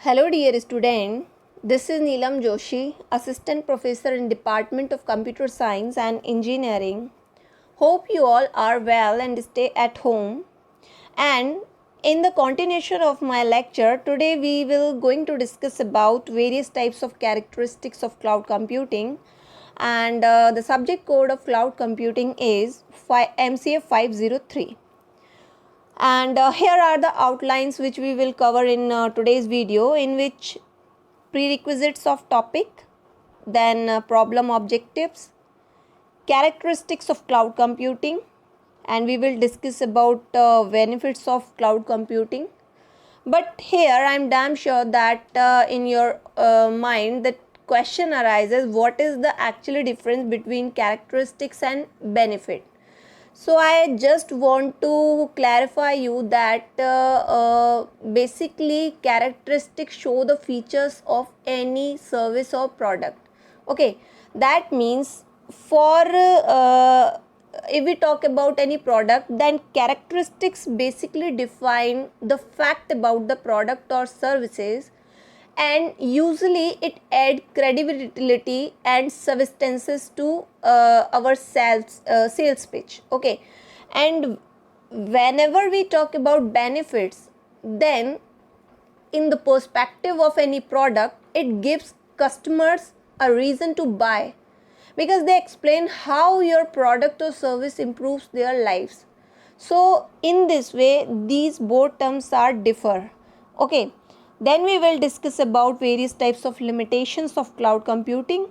Hello dear student, this is Neelam Joshi, Assistant Professor in Department of Computer Science and Engineering. Hope you all are well and stay at home. And in the continuation of my lecture, today we will going to discuss about various types of characteristics of cloud computing. And the subject code of cloud computing is MCF 503. And here are the outlines which we will cover in today's video, in which prerequisites of topic, then problem objectives, characteristics of cloud computing, and we will discuss about benefits of cloud computing. But here I am damn sure that in your mind that question arises, what is the actual difference between characteristics and benefit? So I just want to clarify you that basically characteristics show the features of any service or product. Okay, that means for if we talk about any product, then characteristics basically define the fact about the product or services, and usually it add credibility and substances to our sales pitch. Okay, and whenever we talk about benefits, then in the perspective of any product, it gives customers a reason to buy, because they explain how your product or service improves their lives. So in this way these both terms are differ. Okay, then we will discuss about various types of limitations of cloud computing,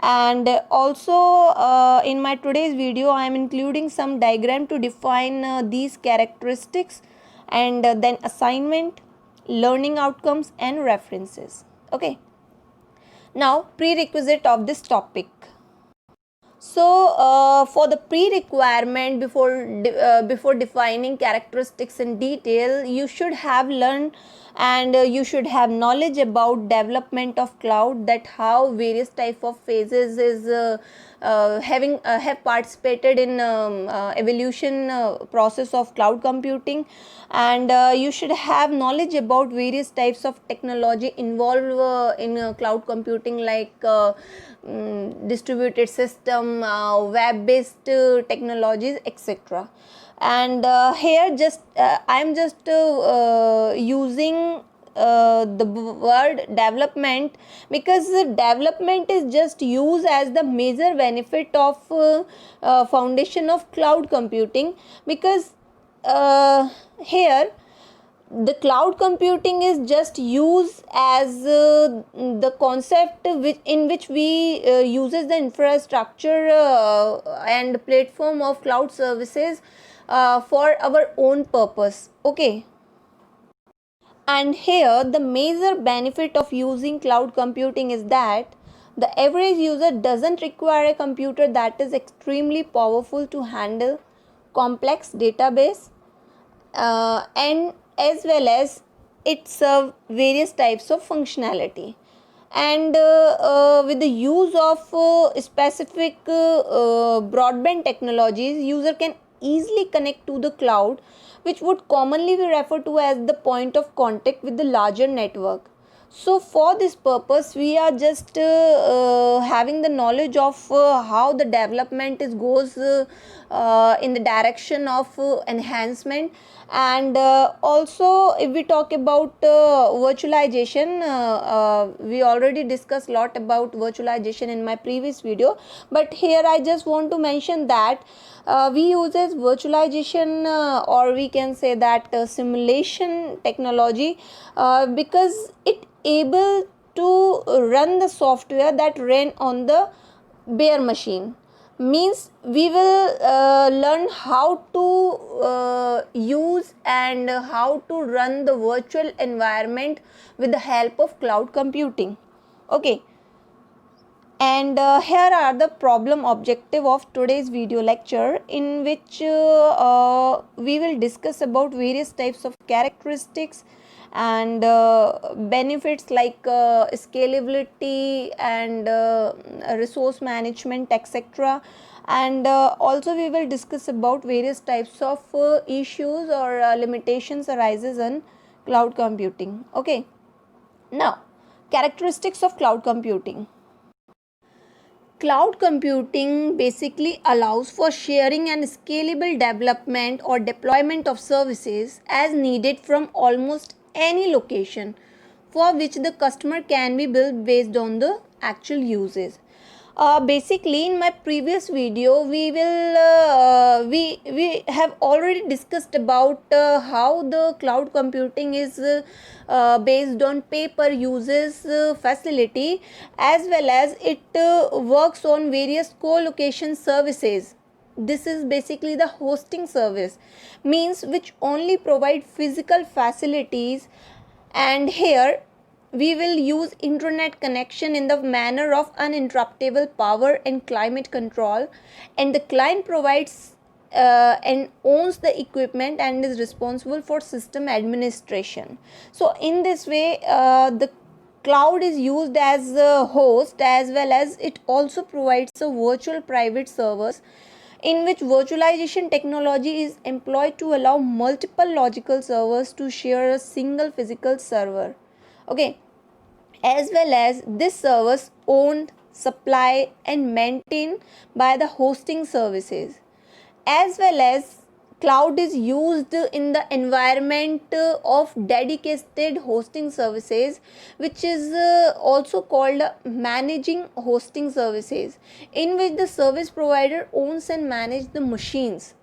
and also in my today's video I am including some diagram to define these characteristics, and then assignment, learning outcomes and references. Okay, now prerequisite of this topic. So for the pre-requirement before defining characteristics in detail, you should have learned and you should have knowledge about development of cloud, that how various type of phases is have participated in evolution process of cloud computing, and you should have knowledge about various types of technology involved in cloud computing, like distributed system, web based technologies, etc. And here just I am just using the word development, because development is just used as the major benefit of foundation of cloud computing, because here the cloud computing is just used as the concept in which we uses the infrastructure and platform of cloud services for our own purpose. Okay, and here the major benefit of using cloud computing is that the average user doesn't require a computer that is extremely powerful to handle complex database, and as well as it serves various types of functionality. And with the use of specific broadband technologies, user can easily connect to the cloud, which would commonly be referred to as the point of contact with the larger network. So for this purpose we are just having the knowledge of how the development is goes in the direction of enhancement. And also if we talk about virtualization, we already discussed a lot about virtualization in my previous video, but here I just want to mention that we uses virtualization, or we can say that simulation technology, because it able to run the software that ran on the bare machine. Means we will learn how to use and how to run the virtual environment with the help of cloud computing. Okay, and here are the problem objective of today's video lecture, in which we will discuss about various types of characteristics and benefits, like scalability and resource management, etc. And also we will discuss about various types of issues or limitations arises in cloud computing. Okay, Now, characteristics of cloud computing. Cloud computing basically allows for sharing and scalable development or deployment of services as needed from almost any location for which the customer can be built based on the actual uses. Basically, in my previous video, we have already discussed about how the cloud computing is based on paper uses facility, as well as it works on various co-location services. This is basically the hosting service, means which only provide physical facilities, and here we will use internet connection in the manner of uninterruptible power and climate control, and the client provides and owns the equipment and is responsible for system administration. So in this way, the cloud is used as a host, as well as it also provides a virtual private servers in which virtualization technology is employed to allow multiple logical servers to share a single physical server. Okay, as well as this service owned, supplied and maintained by the hosting services, as well as cloud is used in the environment of dedicated hosting services, which is also called managing hosting services, in which the service provider owns and manages the machines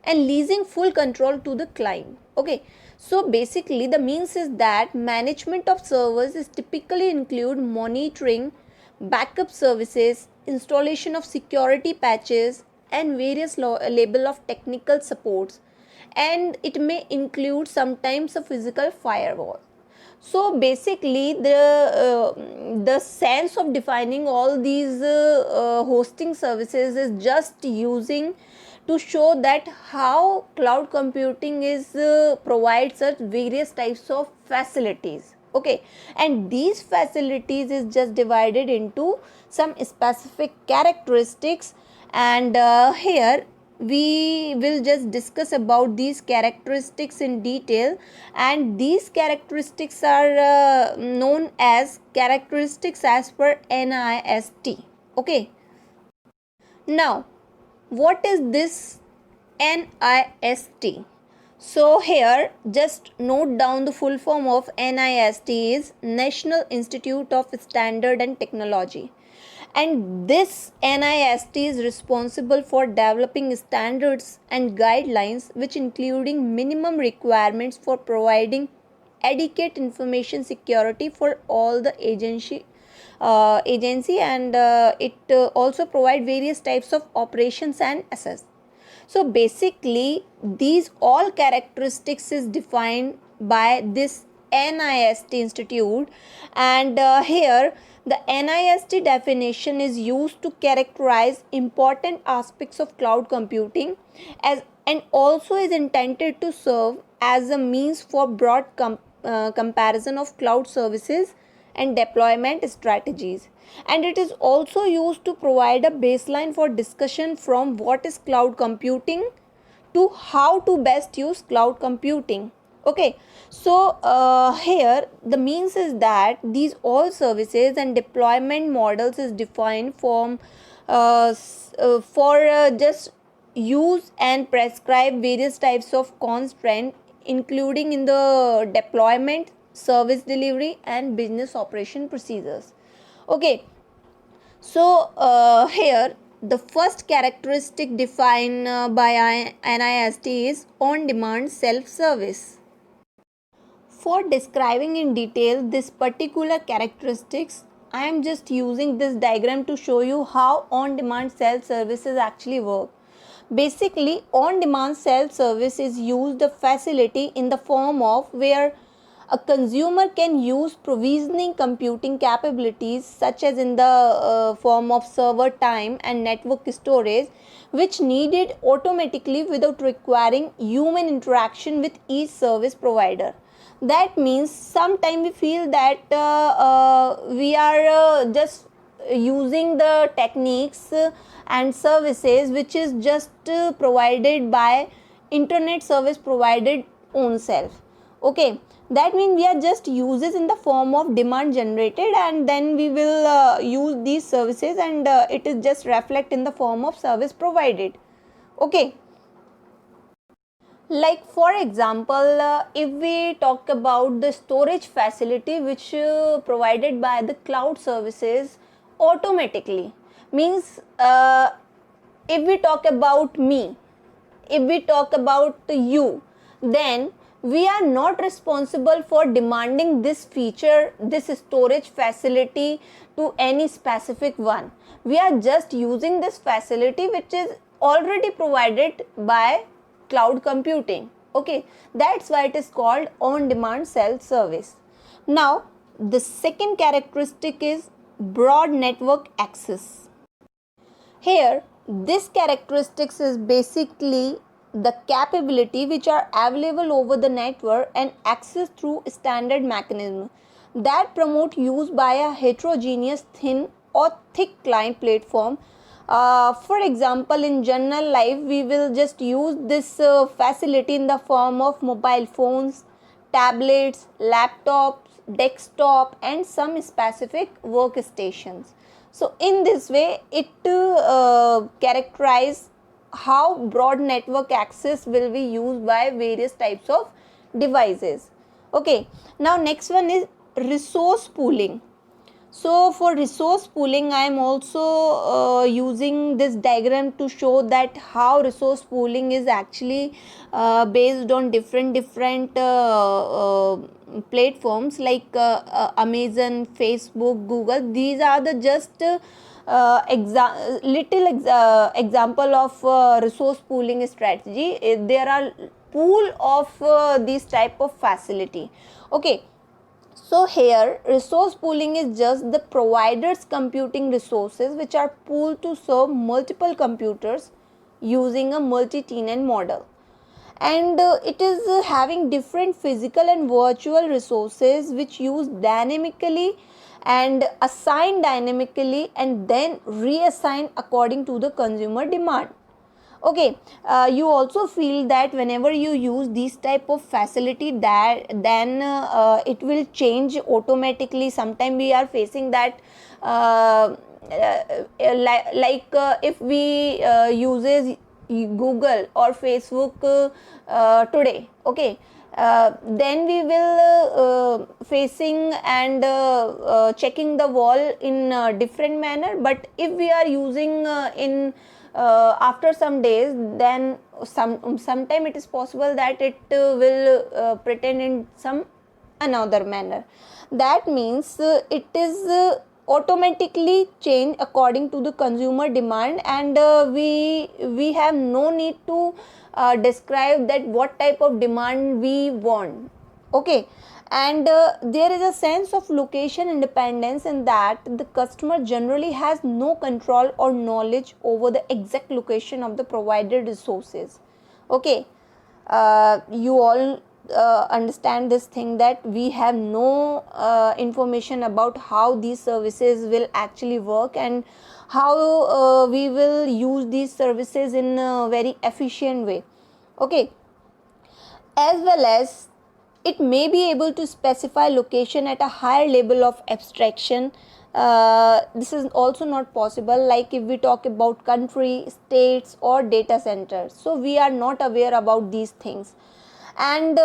and leasing full control to the client. Okay, so basically the means is that management of servers is typically include monitoring, backup services, installation of security patches and various level of technical supports, and it may include sometimes a physical firewall. So basically the sense of defining all these hosting services is just using to show that how cloud computing is provides us various types of facilities. Okay, and these facilities is just divided into some specific characteristics, and here we will just discuss about these characteristics in detail, and these characteristics are known as characteristics as per NIST. Okay, now what is this NIST? So here just note down the full form of NIST is National Institute of Standard and Technology, and this NIST is responsible for developing standards and guidelines which including minimum requirements for providing adequate information security for all the agency, and it also provide various types of operations and assets. So basically these all characteristics is defined by this NIST institute, and here the NIST definition is used to characterize important aspects of cloud computing, as and also is intended to serve as a means for broad comparison of cloud services and deployment strategies, and it is also used to provide a baseline for discussion from what is cloud computing to how to best use cloud computing. Okay, so here the means is that these all services and deployment models is defined from for just use and prescribe various types of constraint, including in the deployment, service delivery and business operation procedures. Okay, so here the first characteristic defined by NIST is on demand self service. For describing in detail this particular characteristics, I am just using this diagram to show you how on demand self services actually work. Basically, on demand self service is used a facility in the form of where a consumer can use provisioning computing capabilities such as in the form of server time and network storage, which needed automatically without requiring human interaction with each service provider. That means sometimes we feel that we are just using the techniques and services which is just provided by internet service provided own self. Okay, That means we are just uses in the form of demand generated, and then we will use these services, and it is just reflect in the form of service provided. Okay. Like for example, if we talk about the storage facility which provided by the cloud services automatically, means if we talk about me, if we talk about you, then we are not responsible for demanding this feature, this storage facility to any specific one. We are just using this facility which is already provided by cloud computing. Okay, that's why it is called on demand self service. Now the second characteristic is broad network access. Here, this characteristics is basically the capability which are available over the network and access through standard mechanism that promote use by a heterogeneous thin or thick client platform. For example, in general life, we will just use this facility in the form of mobile phones, tablets, laptops, desktop, and some specific workstations. So in this way, it characterize how broad network access will be used by various types of devices. Okay, now next one is resource pooling. So for resource pooling, I am also using this diagram to show that how resource pooling is actually based on different platforms like Amazon, Facebook, Google. These are the just example of resource pooling strategy. There are pool of these type of facility. Okay. So here resource pooling is just the provider's computing resources which are pooled to serve multiple computers using a multi-tenant model. And it is having different physical and virtual resources which use dynamically and assign dynamically and then reassign according to the consumer demand. Okay, you also feel that whenever you use this type of facility, that then it will change automatically. Sometimes we are facing that if we uses Google or Facebook today, okay, then we will facing and checking the wall in a different manner. But if we are using in after some days, then sometime it is possible that it will pretend in some another manner. That means it is automatically change according to the consumer demand, and we have no need to describe that what type of demand we want. Okay, and there is a sense of location independence in that the customer generally has no control or knowledge over the exact location of the provided resources. Okay, you all understand this thing that we have no information about how these services will actually work and how we will use these services in a very efficient way. Okay, as well as it may be able to specify location at a higher level of abstraction. This is also not possible, like if we talk about country, states, or data centers. So we are not aware about these things. And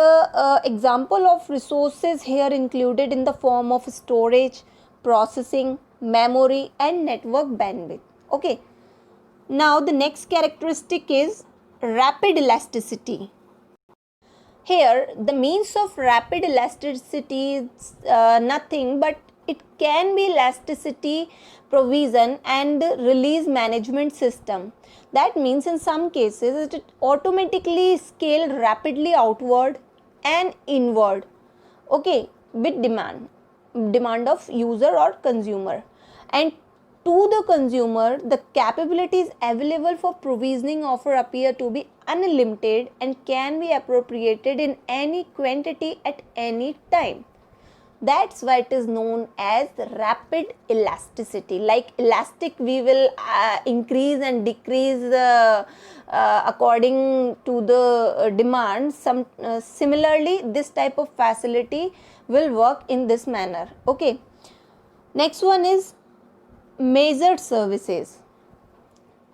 example of resources here included in the form of storage, processing, memory, and network bandwidth. Okay. Now the next characteristic is rapid elasticity. Here, the means of rapid elasticity is nothing but it can be elasticity provision and release management system. That means in some cases it automatically scale rapidly outward and inward. Okay, with demand of user or consumer. And to the consumer, the capabilities available for provisioning offer appear to be unlimited and can be appropriated in any quantity at any time. That's why it is known as rapid elasticity. Like elastic, we will increase and decrease according to the demand. Similarly, this type of facility will work in this manner. Okay. Next one is measured services.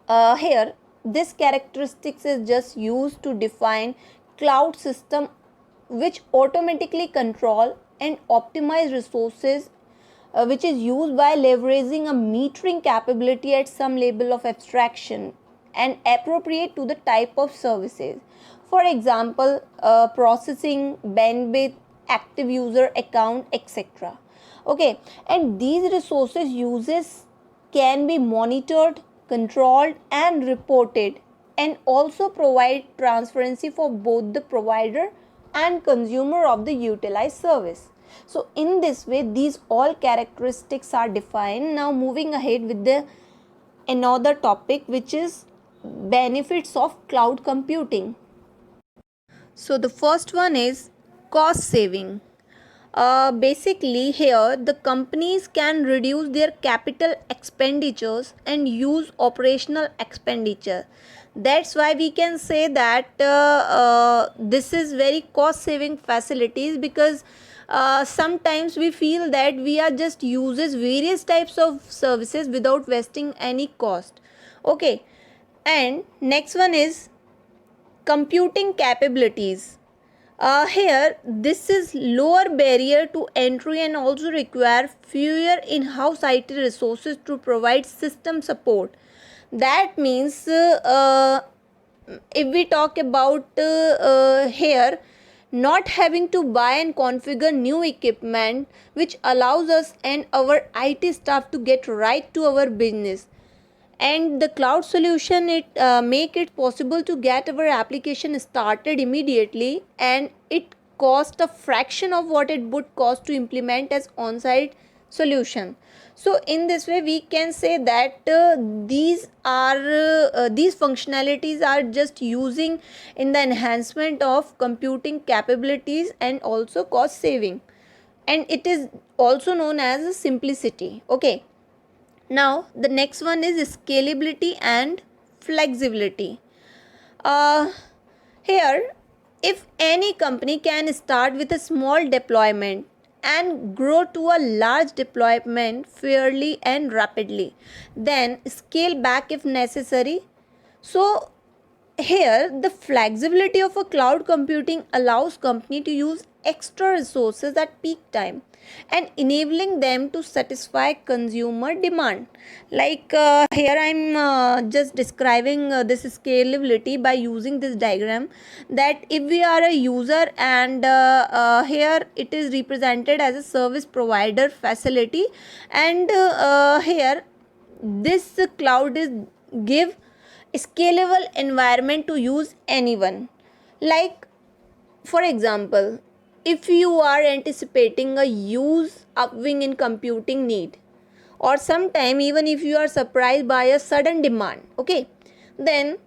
Here, this characteristics is just used to define cloud system which automatically control and optimize resources, which is used by leveraging a metering capability at some level of abstraction and appropriate to the type of services. For example, processing, bandwidth, active user account, etc. Okay, and these resources uses can be monitored, controlled, and reported, and also provide transparency for both the provider and consumer of the utilized service. So in this way, these all characteristics are defined. Now moving ahead with the another topic, which is benefits of cloud computing. So the first one is cost saving. Basically, here the companies can reduce their capital expenditures and use operational expenditure. That's why we can say that this is very cost saving facilities, because sometimes we feel that we are just uses various types of services without wasting any cost. Okay, and next one is computing capabilities. Here, this is lower barrier to entry and also require fewer in-house IT resources to provide system support. That means if we talk about here, not having to buy and configure new equipment, which allows us and our IT staff to get right to our business. And the cloud solution, it make it possible to get our application started immediately, and it cost a fraction of what it would cost to implement as on-site solution. So in this way we can say that these functionalities are just using in the enhancement of computing capabilities and also cost saving, and it is also known as simplicity. Okay, now the next one is scalability and flexibility. uh, Here, if any company can start with a small deployment and grow to a large deployment fairly and rapidly, then scale back if necessary. So here, the flexibility of a cloud computing allows company to use extra resources at peak time and enabling them to satisfy consumer demand. Like here I'm just describing this scalability by using this diagram, that if we are a user and here it is represented as a service provider facility, and here this cloud is give scalable environment to use anyone. Like for example, if you are anticipating a huge upswing in computing need, or sometime even if you are surprised by a sudden demand, okay, then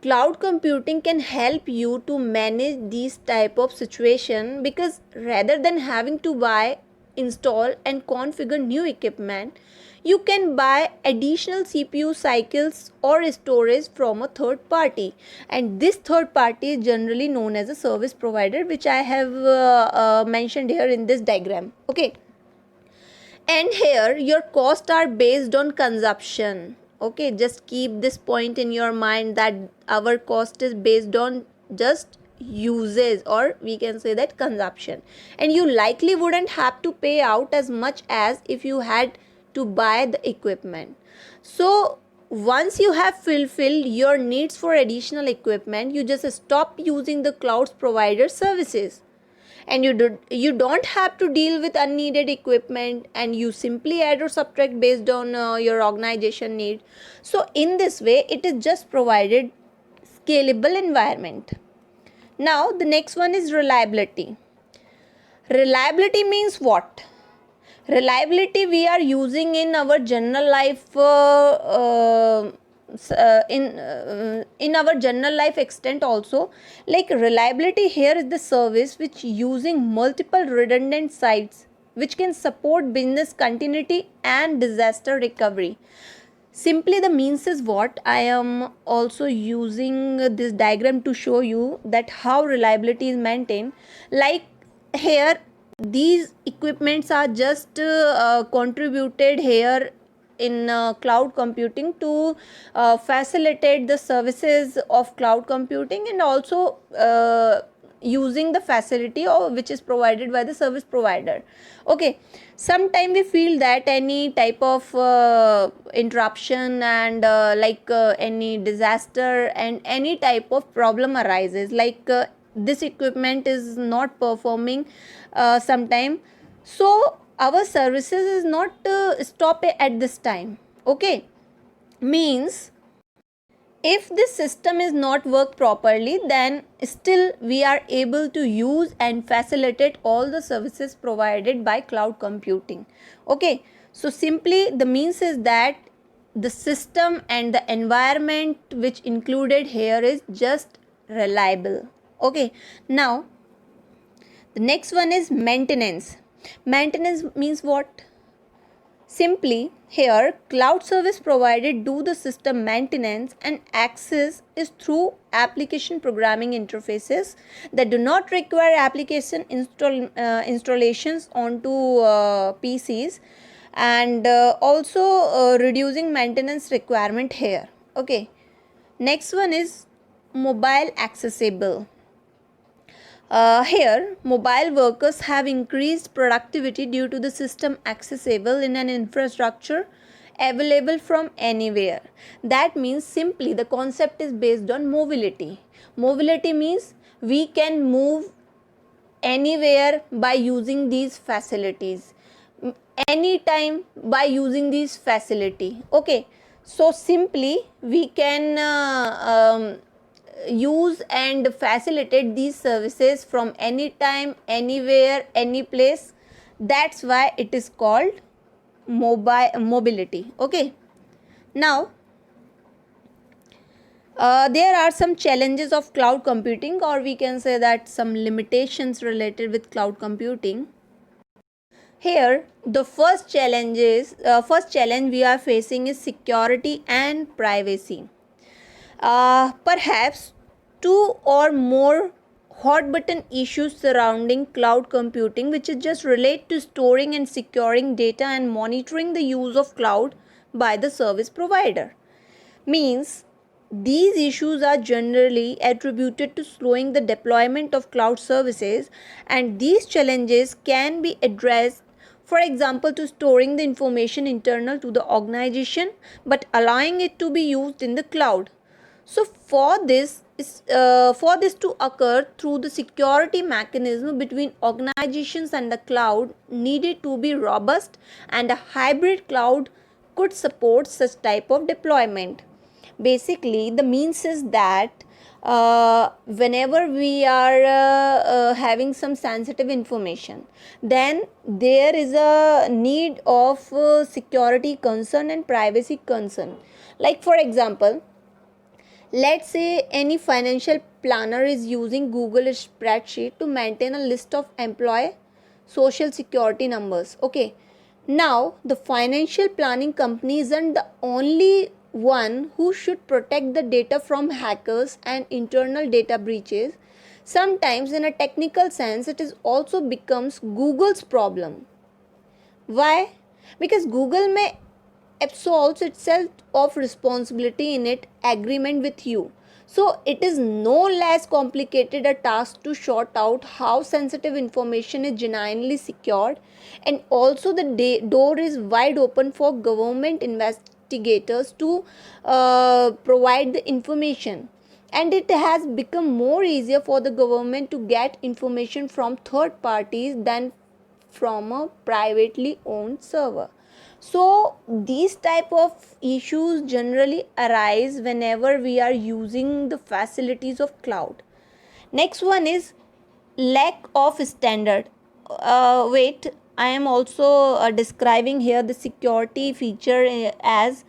cloud computing can help you to manage these type of situation, because rather than having to buy, install and configure new equipment, you can buy additional CPU cycles or storage from a third party, and this third party is generally known as a service provider, which I have mentioned here in this diagram. Okay, and here your costs are based on consumption. Okay, just keep this point in your mind that our cost is based on just uses, or we can say that consumption, and you likely wouldn't have to pay out as much as if you had to buy the equipment. So once you have fulfilled your needs for additional equipment, you just stop using the cloud provider services, and you don't have to deal with unneeded equipment, and you simply add or subtract based on your organization need. So in this way it is just provided scalable environment. Now the next one is reliability. Reliability means what? Reliability we are using in our general life in our general life extent also. Like reliability here is the service which using multiple redundant sites which can support business continuity and disaster recovery. Simply the means is what I am also using this diagram to show you that how reliability is maintained. Like here these equipments are just contributed here in cloud computing to facilitate the services of cloud computing, and also using the facility or which is provided by the service provider. Okay, sometime we feel that any type of interruption and any disaster and any type of problem arises, like this equipment is not performing sometime, so our services is not stop at this time. Okay, means if this system is not work properly, then still we are able to use and facilitate all the services provided by cloud computing. Okay, so simply the means is that the system and the environment which included here is just reliable. Okay, now the next one is maintenance. Maintenance means what? Simply, here cloud service provided do the system maintenance, and access is through application programming interfaces that do not require application installations onto PCs, and also reducing maintenance requirement here. Okay, next one is mobile accessible. Here, mobile workers have increased productivity due to the system accessible in an infrastructure available from anywhere. That means simply the concept is based on mobility. Mobility means we can move anywhere by using these facilities, anytime by using these facility. Okay, so simply we can use and facilitate these services from anytime, anywhere, any place. That's why it is called mobility. Okay, now there are some challenges of cloud computing, or we can say that some limitations related with cloud computing. Here the first challenge we are facing is security and privacy. Perhaps two or more hot button issues surrounding cloud computing, which is just relate to storing and securing data and monitoring the use of cloud by the service provider. Means these issues are generally attributed to slowing the deployment of cloud services, and these challenges can be addressed, for example, to storing the information internal to the organization but allowing it to be used in the cloud. So for this to occur through the security mechanism between organizations and the cloud needed to be robust, and a hybrid cloud could support such type of deployment. Basically the means is that whenever we are having some sensitive information, then there is a need of security concern and privacy concern. Like for example, let's say any financial planner is using Google spreadsheet to maintain a list of employee social security numbers. Okay, now the financial planning company isn't the only one who should protect the data from hackers and internal data breaches. Sometimes in a technical sense it is also becomes Google's problem. Why? Because Google may absolves itself of responsibility in its agreement with you. So it is no less complicated a task to sort out how sensitive information is genuinely secured, and also the door is wide open for government investigators to provide the information, and it has become more easier for the government to get information from third parties than from a privately owned server. So these type of issues generally arise whenever we are using the facilities of cloud. Next one is lack of standard. Wait, I am also describing here the security feature as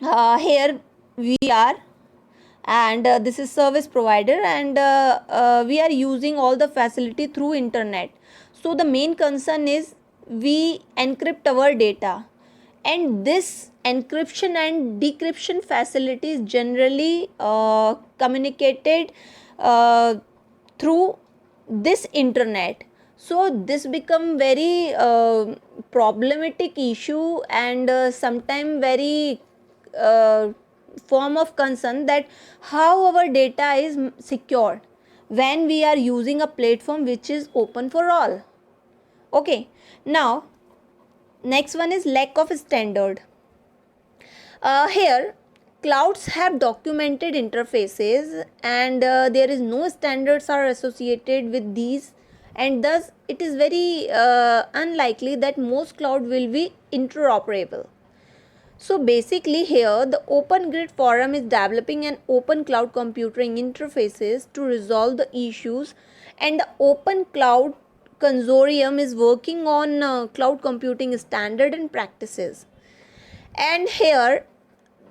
here we are, and this is service provider, and we are using all the facility through internet. So the main concern is we encrypt our data, and this encryption and decryption facility is generally communicated through this internet. So this become very problematic issue, and sometime very uh, form of concern that how our data is secured when we are using a platform which is open for all. Okay, now next one is lack of standard. Here clouds have documented interfaces, and there is no standards are associated with these, and thus it is very unlikely that most cloud will be interoperable. So basically here the Open Grid Forum is developing an open cloud computing interfaces to resolve the issues, and the Open Cloud Consortium is working on cloud computing standard and practices. And here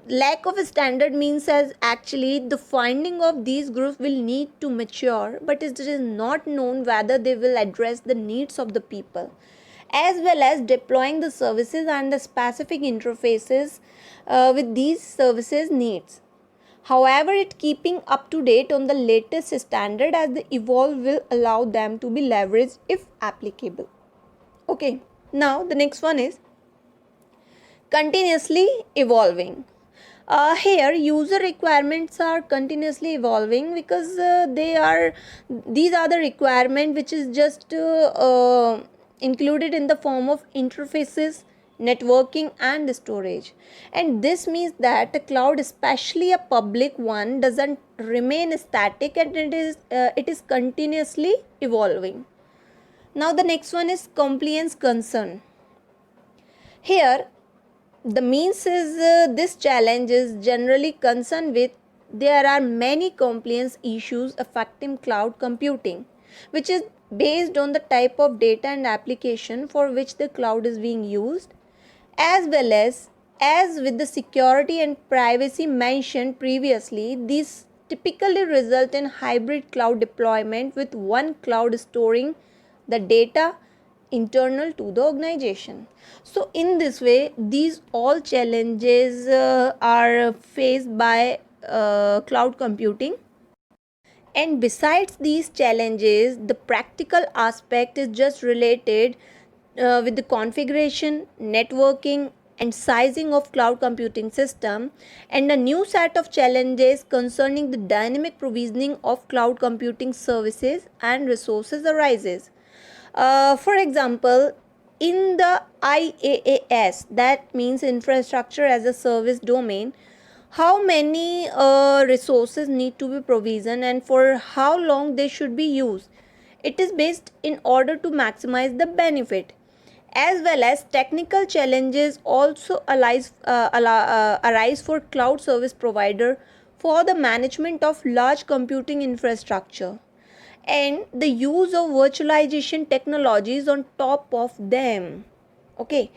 lack of a standard means as actually the finding of these groups will need to mature, but it is not known whether they will address the needs of the people, as well as deploying the services and the specific interfaces with these services needs. However, it keeping up to date on the latest standard as the evolve will allow them to be leveraged if applicable. Okay, now the next one is continuously evolving. Here user requirements are continuously evolving because these are the requirement which is just included in the form of interfaces, networking and storage, and this means that the cloud, especially a public one, doesn't remain static, and it is continuously evolving. Now the next one is compliance concern. Here the means is this challenge is generally concerned with there are many compliance issues affecting cloud computing, which is based on the type of data and application for which the cloud is being used, as well as with the security and privacy mentioned previously. These typically result in hybrid cloud deployment with one cloud storing the data internal to the organization. So in this way these all challenges are faced by cloud computing. And besides these challenges, the practical aspect is just related with the configuration, networking and sizing of cloud computing system, and a new set of challenges concerning the dynamic provisioning of cloud computing services and resources arises. For example, in the IaaS, that means infrastructure as a service domain, how many resources need to be provisioned and for how long they should be used. It is based in order to maximize the benefit, as well as technical challenges also arise for cloud service provider for the management of large computing infrastructure and the use of virtualization technologies on top of them. Okay,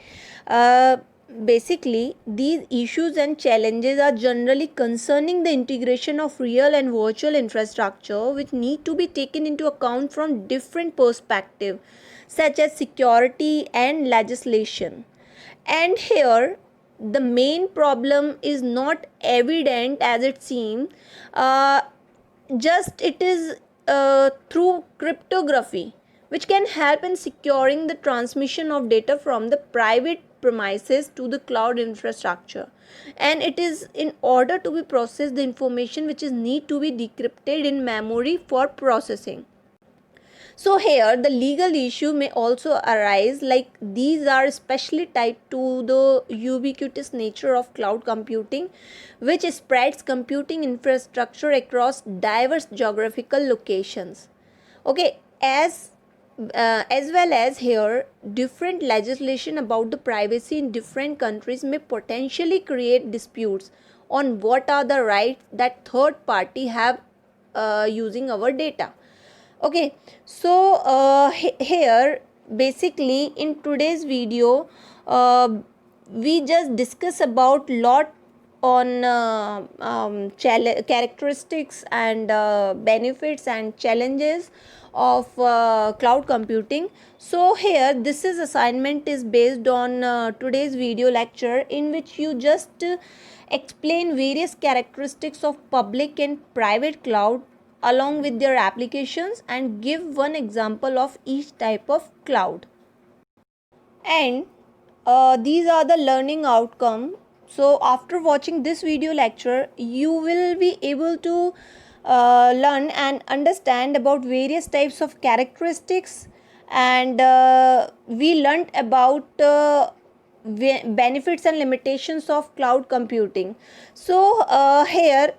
uh, basically these issues and challenges are generally concerning the integration of real and virtual infrastructure, which need to be taken into account from different perspectives such as security and legislation. And here the main problem is not evident as it seems. uh, just it is through cryptography, which can help in securing the transmission of data from the private premises to the cloud infrastructure, and it is in order to be processed the information which is need to be decrypted in memory for processing. So here the legal issue may also arise, like these are especially tied to the ubiquitous nature of cloud computing, which spreads computing infrastructure across diverse geographical locations. Okay, as well as here different legislation about the privacy in different countries may potentially create disputes on what are the rights that third party have using our data. Okay, so here basically in today's video we just discuss about lot on characteristics and benefits and challenges of cloud computing. So here this is assignment is based on today's video lecture, in which you just explain various characteristics of public and private cloud along with their applications, and give one example of each type of cloud. And these are the learning outcome. So after watching this video lecture, you will be able to learn and understand about various types of characteristics, and we learnt about benefits and limitations of cloud computing. So here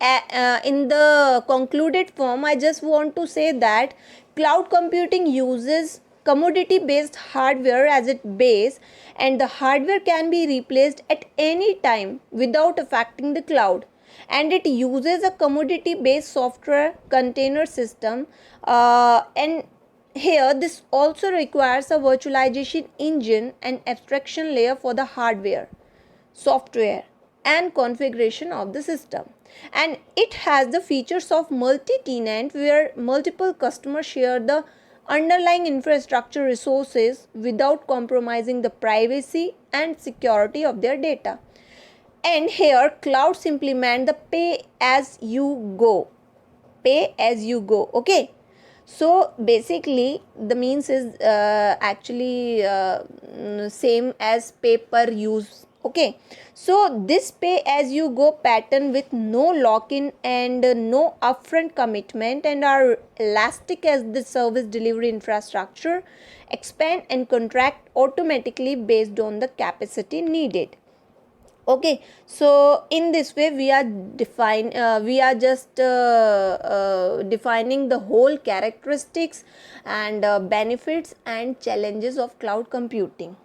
in the concluded form, I just want to say that cloud computing uses commodity based hardware as its base, and the hardware can be replaced at any time without affecting the cloud, and it uses a commodity based software container system, and here this also requires a virtualization engine and abstraction layer for the hardware, software and configuration of the system. And it has the features of multi-tenant, where multiple customers share the underlying infrastructure resources without compromising the privacy and security of their data. And here clouds implement the pay as you go, okay. So basically the means is actually same as pay per use, okay. So this pay as you go pattern with no lock-in and no upfront commitment, and are elastic as the service delivery infrastructure expand and contract automatically based on the capacity needed. Okay, so in this way we are just defining the whole characteristics and benefits and challenges of cloud computing.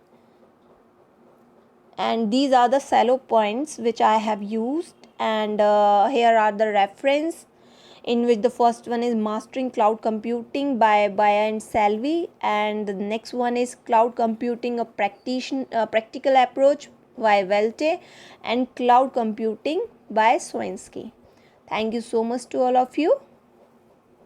And these are the shallow points which I have used, and here are the reference, in which the first one is Mastering Cloud Computing by Baya and Salvi, and the next one is Cloud Computing, a practical approach by Welte, and Cloud Computing by Swensky. Thank you so much to all of you.